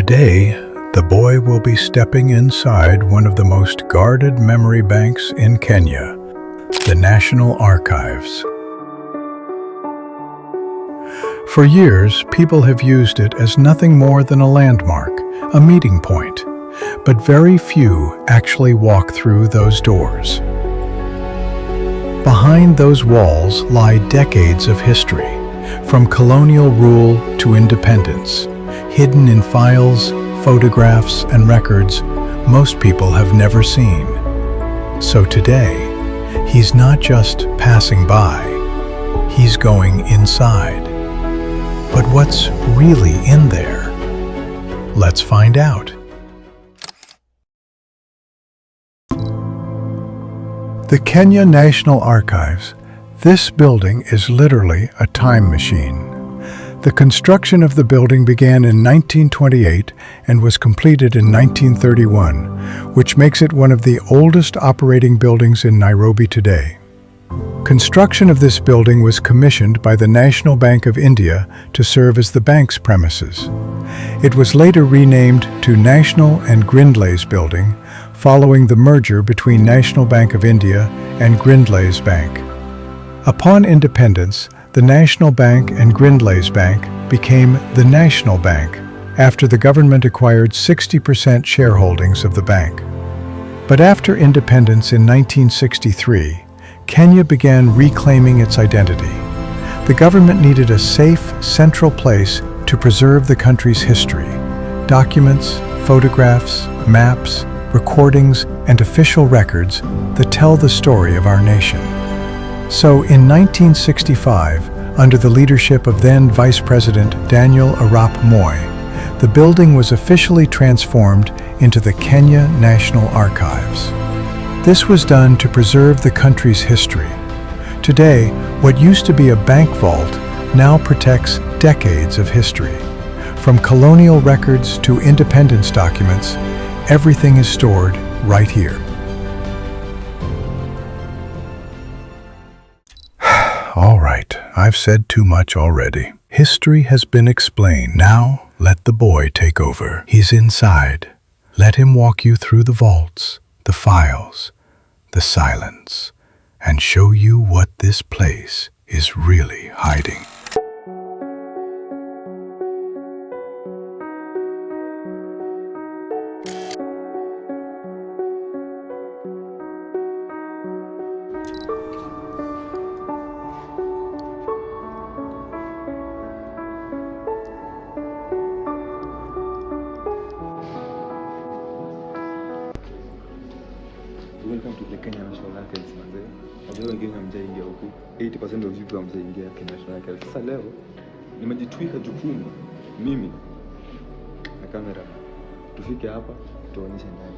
Today, the boy will be stepping inside one of the most guarded memory banks in Kenya, the National Archives. For years, people have used it as nothing more than a landmark, a meeting point, but very few actually walk through those doors. Behind those walls lie decades of history, from colonial rule to independence, hidden in files, photographs, and records most people have never seen. So today, he's not just passing by, he's going inside. But what's really in there? Let's find out. The Kenya National Archives. This building is literally a time machine. The construction of the building began in 1928 and was completed in 1931, which makes it one of the oldest operating buildings in Nairobi today. Construction of this building was commissioned by the National Bank of India to serve as the bank's premises. It was later renamed to National and Grindlay's Building, following the merger between National Bank of India and Grindlay's Bank. Upon independence, the National Bank and Grindlay's Bank became the National Bank after the government acquired 60% shareholdings of the bank. But after independence in 1963, Kenya began reclaiming its identity. The government needed a safe, central place to preserve the country's history. Documents, photographs, maps, recordings, and official records that tell the story of our nation. So in 1965, under the leadership of then Vice President Daniel Arap Moi, the building was officially transformed into the Kenya National Archives. This was done to preserve the country's history. Today, what used to be a bank vault now protects decades of history. From colonial records to independence documents, everything is stored right here. All right, I've said too much already. History has been explained. Now, let the boy take over. He's inside. Let him walk you through the vaults, the files, the silence, and show you what this place is really hiding. Welcome to the Kenyan National Archives, manze. Wazee wengine hamjaingia huku. 80% of you hamjaingia Kenya National Archives. Sasa leo nimejitwika jukumu mimi na kamera. Tufike hapa tuonyeshe ndani.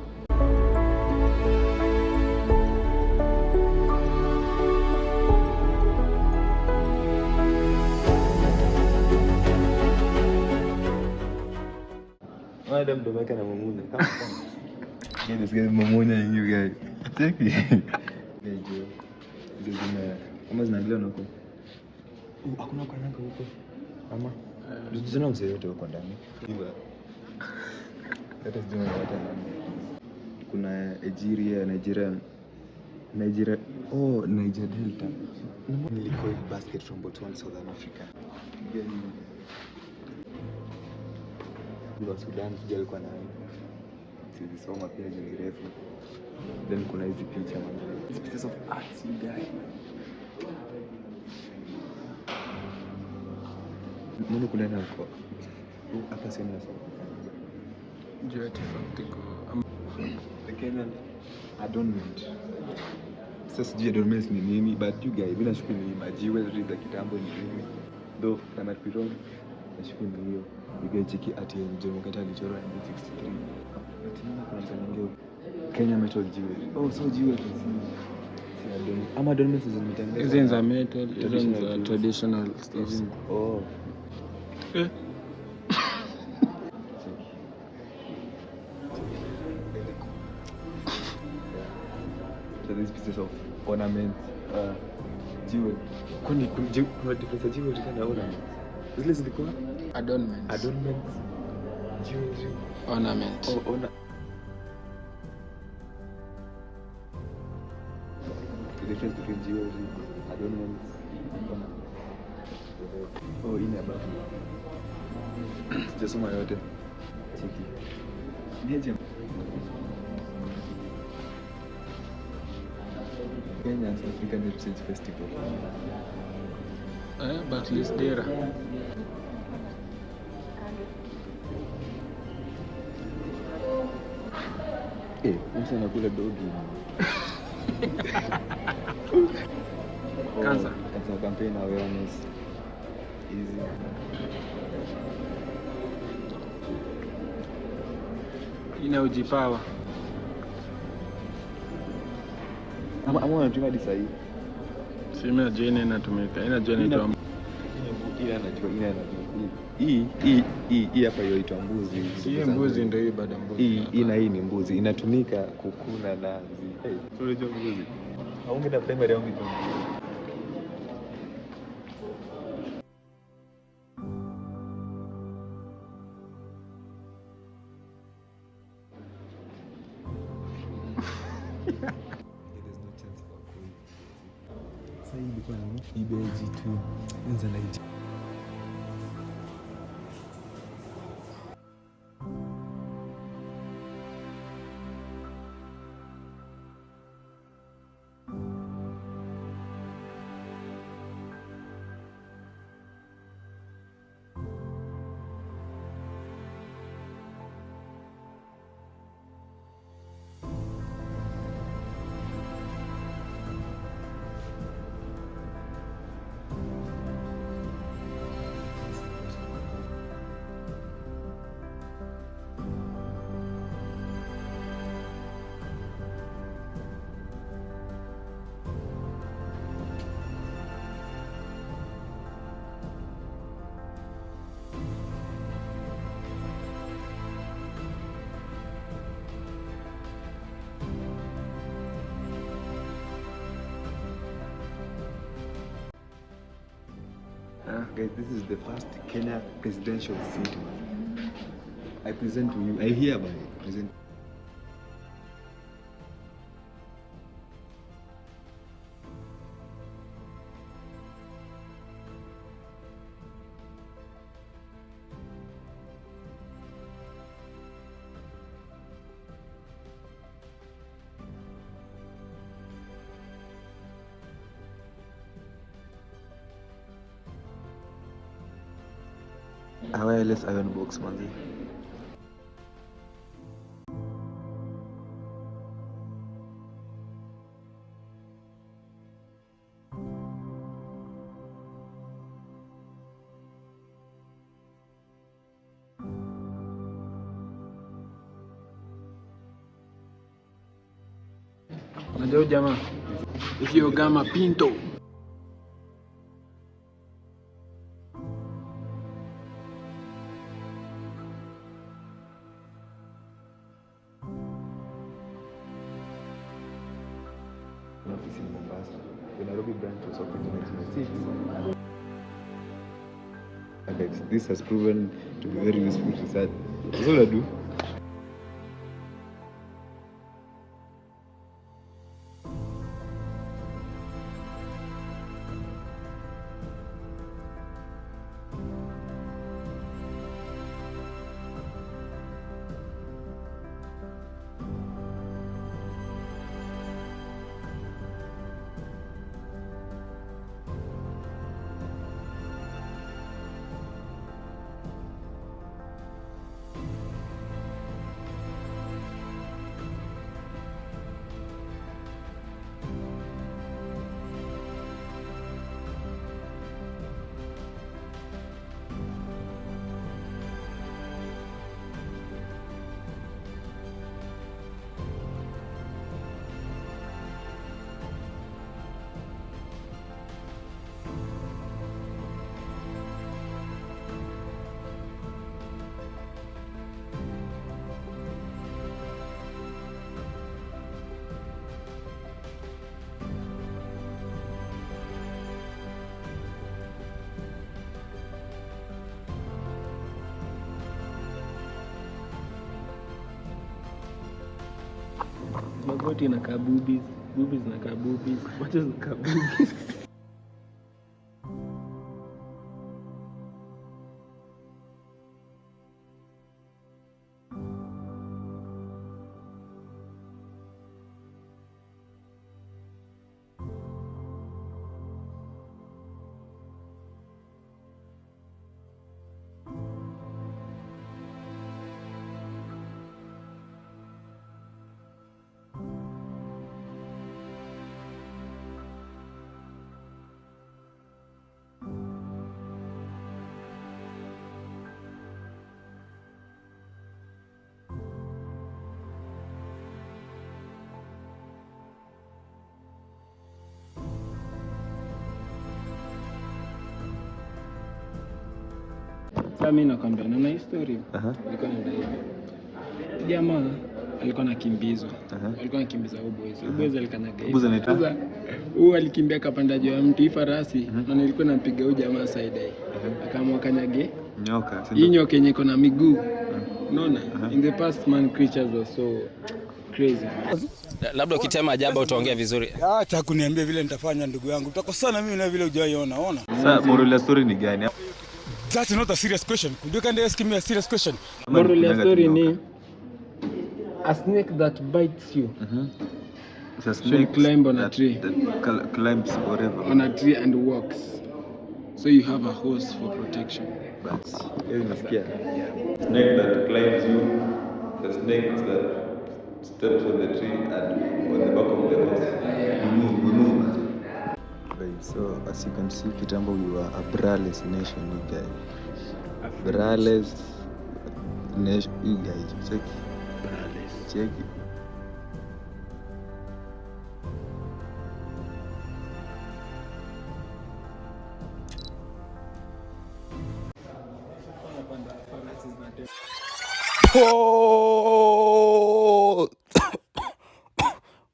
Madam Domeka na Mamuna. Come. Yeah, this guy Mamuna and you guys. Take it. There you go. This is kama zinaendelea huko. Hakuna kwa nanga huko. Ama tuzina mzee yote huko ndani. Hiyo. Hata sijui hata nani. Kuna Nigeria. Oh, Niger Delta. Nilikuwa basket from Botswana, Southern Africa. Kwa Sudan sijui alikuwa nani. Silisoma pia jina refu. Then kuna hizi picha man. These pieces of art you guys. Nini kuna nako? Hapa sema sana. Jeti fatiko. The Kenyan adornment. Sasa sijui adornment ni nini, but you guys bila shukuru ni majiwe za kitambo ni nini. Though kama piro nashukuru ni hiyo. You guys cheki ati Jomo Kenyatta alichora in 1963. Kuna msanii Kenya metal jewelry. Oh, so jewelry. Ama adornments zinatengenezwa. Hizi ni za metal, hizi ni za traditional stuff. Oh. So these pieces of ornament, jewelry. Kuna difference ya jewelry kana ornament. Zile zilikuwa Adornments. Adornments. Jewelry. Ornament. Oh, the difference between jewelry, adornments, ornaments. Oh, in above. Sijasoma yote. Cheki. Niaje. Kenya's African Heritage Festival. But Lisdera. Mtu anakula dogi. Cancer. Cancer campaign awareness. Easy. Ina ujipawa. Ama unatumia hadi sahi. Sima ya jene inatumika. Inajua inaitwa hii hapa yoitwa mbuzi. si mbuzi ndio hii baada mbuzi. Hii ni mbuzi. Inatumika kukuna nazi. Unajua mbuzi. Haungeenda primary au mtu. Sasa hii ilikuwa ni ibeji tu. Nza na hiji. Guys, this is the first Kenya presidential seat. I present to you. I hereby present. A wireless iron box, manzi. Unajua jamaa. Hiyo gama pinto. Office in Mombasa. The Nairobi branch was opened in 1996. And this has proven to be very useful research. That's all I do. What inakaa boobies? Boobies inakaa boobies. What is inakaa boobies? Sasa mimi nakwambia na history. Nilikuwa naenda hivi. Jamaa alikuwa anakimbizwa. Alikuwa anakimbiza boys. Boys alikanyaga hivi. Sasa alikimbia kapanda juu ya mti farasi na nilikuwa nampiga huyo jamaa side eye. Akaamua kanyage nyoka. Hii nyoka yenye iko na miguu. Unaona? In the past man creatures were so crazy. Labda ukitema ajabu utaongea vizuri. Acha kuniambia vile nitafanya ndugu yangu. Utakosana mimi na vile hujaiona, ona. Sasa moral ya story ni gani? That's not a serious question. Could you can ask me a serious question? Moral ya story ni a snake that bites you. It's a snake should climb on a tree. That climbs forever. On a tree and walks. So you have a horse for protection. But snake that climbs you, the snake that steps on the tree and on the back of the horse. We move. So as you can see, Kitambo, we were a braless nation, you guys. Braless nation, you guys. Check it.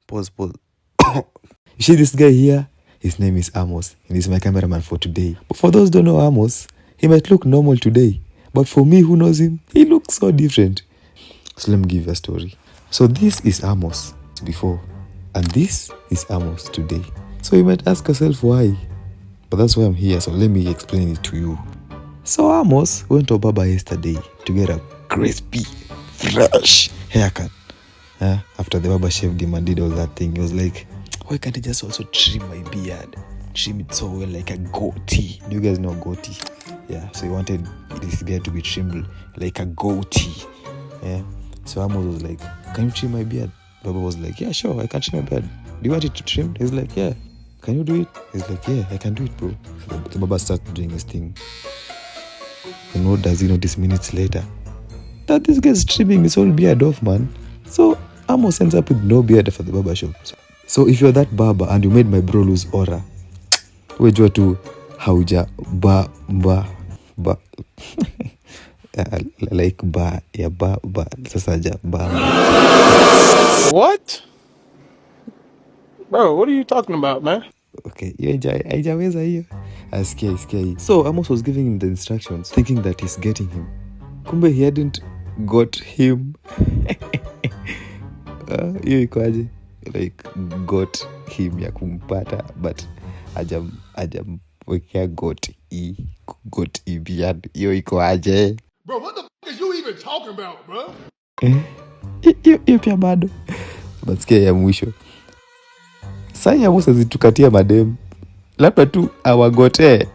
Pause. You see this guy here? His name is Amos, and he's my cameraman for today. But for those who don't know Amos, he might look normal today, but for me who knows him, he looks so different. So let me give you a story. So this is Amos before, and this is Amos today. So you might ask yourself why, but that's why I'm here, so let me explain it to you. So Amos went to Baba yesterday to get a crispy, fresh haircut. After the barber shaved him and did all that thing, he was like, why can't I just also trim my beard? Trim it so well like a goatee. Do you guys know goatee? Yeah, so he wanted his beard to be trimmed like a goatee. Yeah. So Amos was like, can you trim my beard? Baba was like, yeah, sure, I can trim my beard. Do you want it to trim? He's like, yeah. Can you do it? He's like, yeah, I can do it, bro. So the Baba starts doing his thing. And what does he notice minutes later? That this guy's trimming his whole beard off, man. So Amos ends up with no beard for the barber shop. So if you're that barber and you made my bro lose aura, wejua tu hauja ba like ba ya ba sasa ja ba. What? Bro, what are you talking about, man? Okay, haijaweza hiyo. Asikia. So Amos was giving him the instructions, thinking that he's getting him. Kumbe he hadn't got him. Hiyo ikoaje? Like got him ya kumpata, but ajamwekea got beard. Hiyo ikoaje? Bro, what the fuck is you even talking about, bro? Hiyo pia bado. Basikia ya mwisho. Sasa ya Musa zitukatia madem. Labda tu awagotee.